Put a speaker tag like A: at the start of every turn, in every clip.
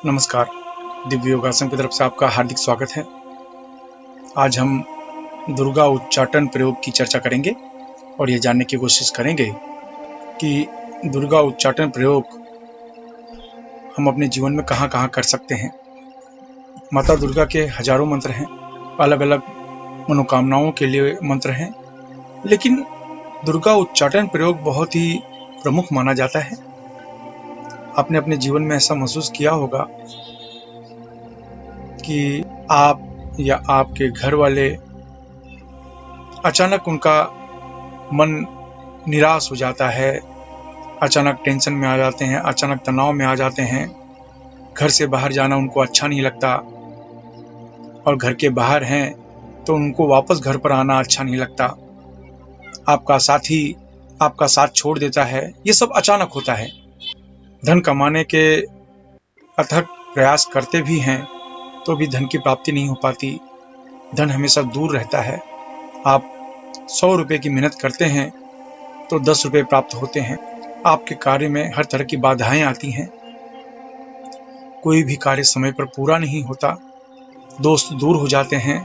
A: नमस्कार। दिव्य योगासन की तरफ से आपका हार्दिक स्वागत है। आज हम दुर्गा उच्चाटन प्रयोग की चर्चा करेंगे और ये जानने की कोशिश करेंगे कि दुर्गा उच्चाटन प्रयोग हम अपने जीवन में कहाँ कहाँ कर सकते हैं। माता दुर्गा के हजारों मंत्र हैं, अलग अलग मनोकामनाओं के लिए मंत्र हैं, लेकिन दुर्गा उच्चाटन प्रयोग बहुत ही प्रमुख माना जाता है। आपने अपने जीवन में ऐसा महसूस किया होगा कि आप या आपके घर वाले अचानक उनका मन निराश हो जाता है, अचानक टेंशन में आ जाते हैं, अचानक तनाव में आ जाते हैं। घर से बाहर जाना उनको अच्छा नहीं लगता और घर के बाहर हैं तो उनको वापस घर पर आना अच्छा नहीं लगता। आपका साथी आपका साथ छोड़ देता है। ये सब अचानक होता है। धन कमाने के अथक प्रयास करते भी हैं तो भी धन की प्राप्ति नहीं हो पाती। धन हमेशा दूर रहता है। आप 100 रुपए की मेहनत करते हैं तो 10 रुपए प्राप्त होते हैं। आपके कार्य में हर तरह की बाधाएं आती हैं। कोई भी कार्य समय पर पूरा नहीं होता। दोस्त दूर हो जाते हैं,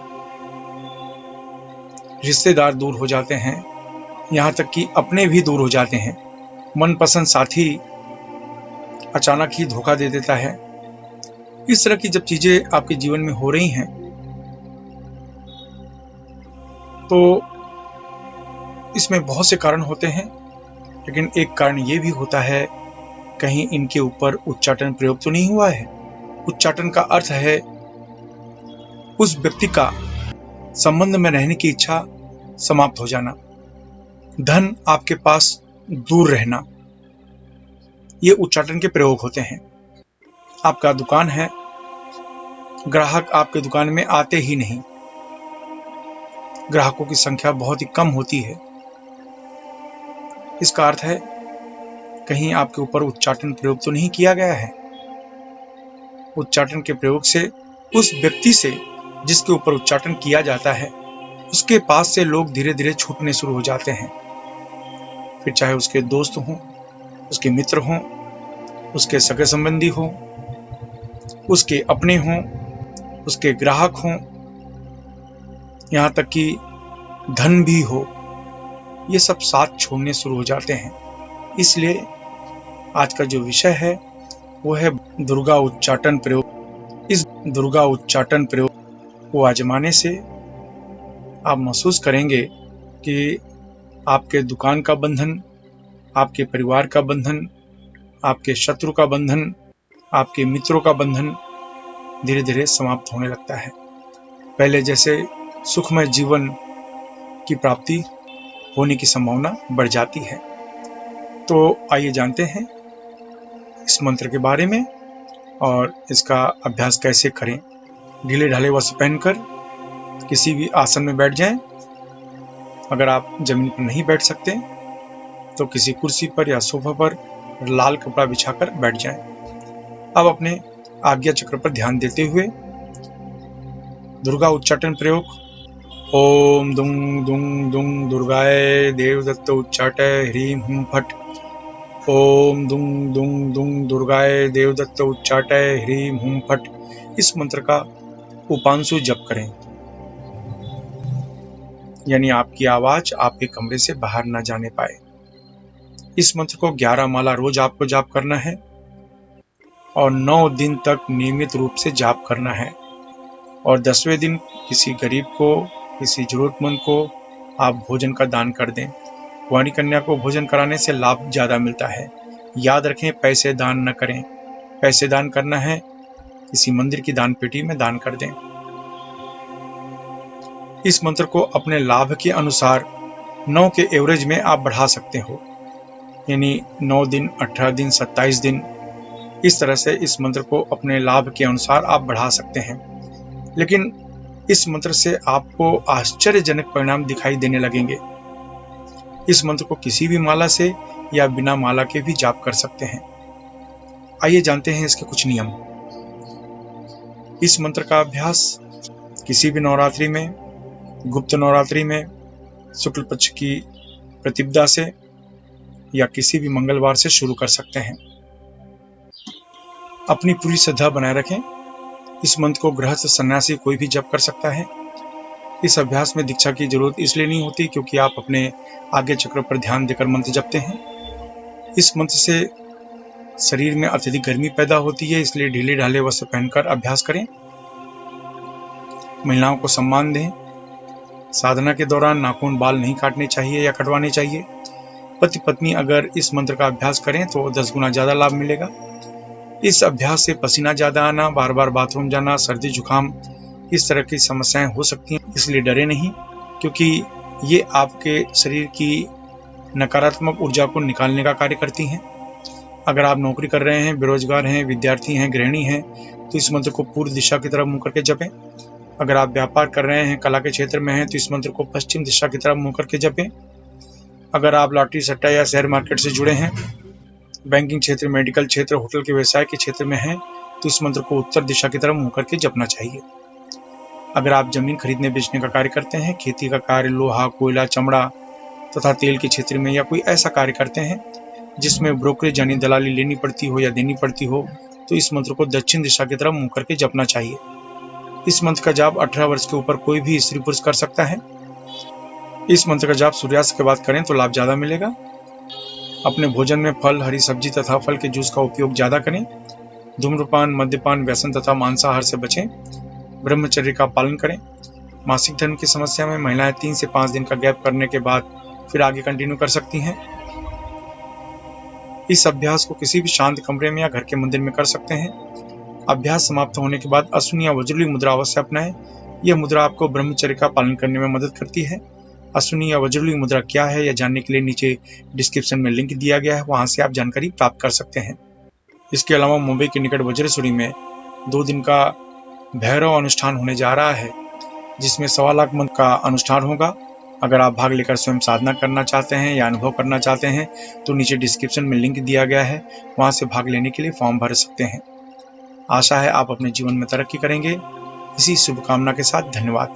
A: रिश्तेदार दूर हो जाते हैं, यहाँ तक कि अपने भी दूर हो जाते हैं। मनपसंद साथी अचानक ही धोखा दे देता है। इस तरह की जब चीजें आपके जीवन में हो रही हैं तो इसमें बहुत से कारण होते हैं, लेकिन एक कारण ये भी होता है कहीं इनके ऊपर उच्चाटन प्रयोग तो नहीं हुआ है। उच्चाटन का अर्थ है उस व्यक्ति का संबंध में रहने की इच्छा समाप्त हो जाना, धन आपके पास दूर रहना। ये उच्चाटन के प्रयोग होते हैं। आपका दुकान है, ग्राहक आपके दुकान में आते ही नहीं, ग्राहकों की संख्या बहुत ही कम होती है। इसका अर्थ है कहीं आपके ऊपर उच्चाटन प्रयोग तो नहीं किया गया है। उच्चाटन के प्रयोग से उस व्यक्ति से जिसके ऊपर उच्चाटन किया जाता है उसके पास से लोग धीरे धीरे छूटने शुरू हो जाते हैं। फिर चाहे उसके दोस्त हों, उसके मित्र हों, उसके सगे संबंधी हों, उसके अपने हों, उसके ग्राहक हों, यहाँ तक कि धन भी हो, ये सब साथ छोड़ने शुरू हो जाते हैं। इसलिए आज का जो विषय है वो है दुर्गा उच्चाटन प्रयोग। इस दुर्गा उच्चाटन प्रयोग को आजमाने से आप महसूस करेंगे कि आपके दुकान का बंधन, आपके परिवार का बंधन, आपके शत्रु का बंधन, आपके मित्रों का बंधन धीरे धीरे समाप्त होने लगता है। पहले जैसे सुखमय जीवन की प्राप्ति होने की संभावना बढ़ जाती है। तो आइए जानते हैं इस मंत्र के बारे में और इसका अभ्यास कैसे करें। ढीले ढाले वस्त्र पहनकर किसी भी आसन में बैठ जाएं। अगर आप जमीन पर नहीं बैठ सकते तो किसी कुर्सी पर या सोफा पर लाल कपड़ा बिछाकर बैठ जाएं। अब अपने आज्ञा चक्र पर ध्यान देते हुए दुर्गा उच्चाटन प्रयोग। ओम दुंग दुंग दुंग दुर्गाय देवदत्त उच्चाटय ह्रीं हुं फट। ओम दुंग दुंग दुंग दुर्गाय देवदत्त उच्चाटय ह्रीं हुं फट। इस मंत्र का उपांशु जप करें, यानी आपकी आवाज आपके कमरे से बाहर न जाने पाए। इस मंत्र को 11 माला रोज आपको जाप करना है और 9 दिन तक नियमित रूप से जाप करना है। और 10वें दिन किसी गरीब को, किसी जरूरतमंद को आप भोजन का दान कर दें। कुंवारी कन्या को भोजन कराने से लाभ ज्यादा मिलता है। याद रखें, पैसे दान न करें। पैसे दान करना है किसी मंदिर की दान पेटी में दान कर दें। इस मंत्र को अपने लाभ के अनुसार 9 के एवरेज में आप बढ़ा सकते हो, यानी 9 दिन, 18 दिन, 27 दिन, इस तरह से इस मंत्र को अपने लाभ के अनुसार आप बढ़ा सकते हैं। लेकिन इस मंत्र से आपको आश्चर्यजनक परिणाम दिखाई देने लगेंगे। इस मंत्र को किसी भी माला से या बिना माला के भी जाप कर सकते हैं। आइए जानते हैं इसके कुछ नियम। इस मंत्र का अभ्यास किसी भी नवरात्रि में, गुप्त नवरात्रि में, शुक्ल पक्ष की प्रतिपदा से या किसी भी मंगलवार से शुरू कर सकते हैं। अपनी पूरी श्रद्धा बनाए रखें। इस मंत्र को गृहस्थ सन्यासी कोई भी जप कर सकता है। इस अभ्यास में दीक्षा की जरूरत इसलिए नहीं होती क्योंकि आप अपने आज्ञा चक्र पर ध्यान देकर मंत्र जपते हैं। इस मंत्र से शरीर में अत्यधिक गर्मी पैदा होती है, इसलिए ढीले ढाले वस्त्र पहनकर अभ्यास करें। महिलाओं को सम्मान दें। साधना के दौरान नाखून बाल नहीं काटने चाहिए या कटवाने चाहिए। पति पत्नी अगर इस मंत्र का अभ्यास करें तो 10 गुना ज्यादा लाभ मिलेगा। इस अभ्यास से पसीना ज्यादा आना, बार बार बाथरूम जाना, सर्दी जुकाम, इस तरह की समस्याएं हो सकती हैं। इसलिए डरे नहीं, क्योंकि ये आपके शरीर की नकारात्मक ऊर्जा को निकालने का कार्य करती हैं। अगर आप नौकरी कर रहे हैं, बेरोजगार हैं, विद्यार्थी हैं, गृहिणी हैं, तो इस मंत्र को पूर्व दिशा की तरफ मुंह करके जपें। अगर आप व्यापार कर रहे हैं, कला के क्षेत्र में हैं, तो इस मंत्र को पश्चिम दिशा की तरफ मुंह करके जपें। अगर आप लॉटरी सट्टा या शेयर मार्केट से जुड़े हैं, बैंकिंग क्षेत्र, मेडिकल क्षेत्र, होटल के व्यवसाय के क्षेत्र में हैं, तो इस मंत्र को उत्तर दिशा की तरफ मुंह करके जपना चाहिए। अगर आप जमीन खरीदने बेचने का कार्य करते हैं, खेती का कार्य, लोहा, कोयला, चमड़ा तथा तेल के क्षेत्र में, या कोई ऐसा कार्य करते हैं जिसमें ब्रोकरेज यानी दलाली लेनी पड़ती हो या देनी पड़ती हो, तो इस मंत्र को दक्षिण दिशा की तरफ मुंह करके जपना चाहिए। इस मंत्र का जाप 18 वर्ष के ऊपर कोई भी स्त्री पुरुष कर सकता है। इस मंत्र का जाप सूर्यास्त के बाद करें तो लाभ ज्यादा मिलेगा। अपने भोजन में फल, हरी सब्जी तथा फल के जूस का उपयोग ज्यादा करें। धूम्रपान, मद्यपान, व्यसन तथा मांसाहार से बचें। ब्रह्मचर्य का पालन करें। मासिक धर्म की समस्या में महिलाएं 3 से 5 दिन का गैप करने के बाद फिर आगे कंटिन्यू कर सकती हैं। इस अभ्यास को किसी भी शांत कमरे में या घर के मंदिर में कर सकते हैं। अभ्यास समाप्त होने के बाद अश्विनी या वज्रली मुद्रा अवश्य अपनाएं। यह मुद्रा आपको ब्रह्मचर्य का पालन करने में मदद करती है। अश्विनी या वज्रली मुद्रा क्या है यह जानने के लिए नीचे डिस्क्रिप्शन में लिंक दिया गया है, वहां से आप जानकारी प्राप्त कर सकते हैं। इसके अलावा मुंबई के निकट वज्रेश्वरी में 2 दिन का भैरव अनुष्ठान होने जा रहा है, जिसमें 1.25 लाख मंत्र का अनुष्ठान होगा। अगर आप भाग लेकर स्वयं साधना करना चाहते हैं या अनुभव करना चाहते हैं तो नीचे डिस्क्रिप्शन में लिंक दिया गया है, वहां से भाग लेने के लिए फॉर्म भर सकते हैं। आशा है आप अपने जीवन में तरक्की करेंगे। इसी शुभकामना के साथ धन्यवाद।